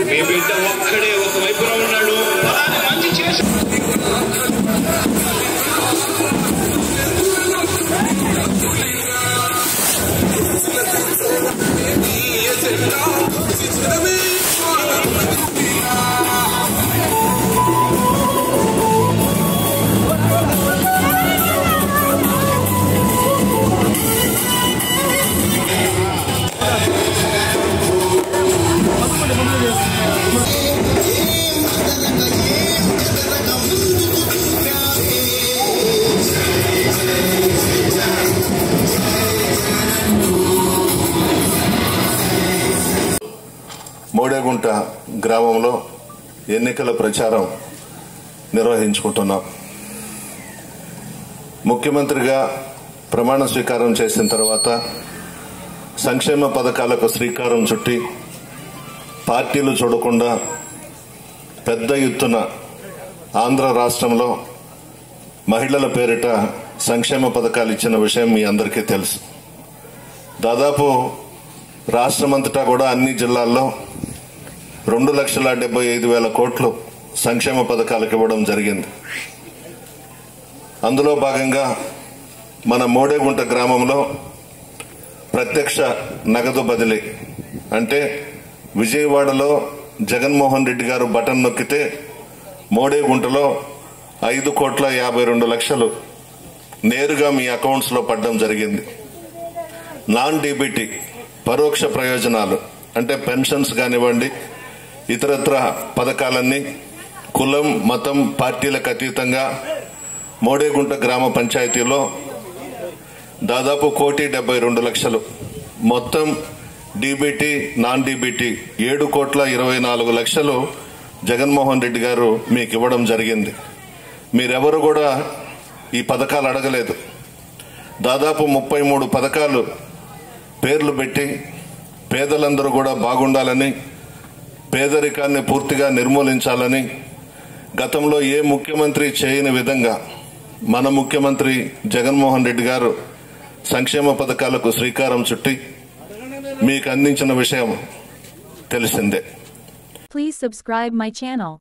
మీ బిడ్డ ఒక్కడే ఒక వైపున ఉన్నాడు. మంచి చేసి మోడేగుంట గ్రామంలో ఎన్నికల ప్రచారం నిర్వహించుకుంటున్నాం. ముఖ్యమంత్రిగా ప్రమాణ స్వీకారం చేసిన తర్వాత సంక్షేమ పథకాలకు శ్రీకారం చుట్టి పార్టీలు చూడకుండా పెద్ద ఎత్తున ఆంధ్ర రాష్ట్రంలో మహిళల పేరిట సంక్షేమ పథకాలు ఇచ్చిన విషయం మీ అందరికీ తెలుసు. దాదాపు రాష్ట్రమంతటా కూడా అన్ని జిల్లాల్లో 2,75,000 కోట్లు సంక్షేమ పథకాలకు ఇవ్వడం జరిగింది. అందులో భాగంగా మన మోడేగుంట గ్రామంలో ప్రత్యక్ష నగదు బదిలీ అంటే విజయవాడలో జగన్మోహన్ రెడ్డి గారు బటన్ నొక్కితే మోడేగుంటలో 5,52,00,000 నేరుగా మీ అకౌంట్స్ లో పడడం జరిగింది. నాన్ డీబీటీ పరోక్ష ప్రయోజనాలు అంటే పెన్షన్స్ కానివ్వండి, ఇతరత్ర పథకాలన్నీ కులం మతం పార్టీలకు అతీతంగా మోడేగుంట గ్రామ పంచాయతీలో దాదాపు 1,72,00,000 మొత్తం DBT non DBT 7,24,00,000 Jaganmohan Reddy గారు మీకు ఇవ్వడం జరిగింది. మీరెవరు కూడా ఈ పథకాలు అడగలేదు. దాదాపు 33 పథకాలు పేర్లు పెట్టి పేదలందరూ కూడా బాగుండాలని, పేదరికాన్ని పూర్తిగా నిర్మూలించాలని గతంలో ఏ ముఖ్యమంత్రి చేయని విధంగా మన ముఖ్యమంత్రి జగన్మోహన్ రెడ్డి గారు సంక్షేమ పథకాలకు శ్రీకారం చుట్టి మీకు అందించిన విషయం తెలిసిందే. Please subscribe my channel.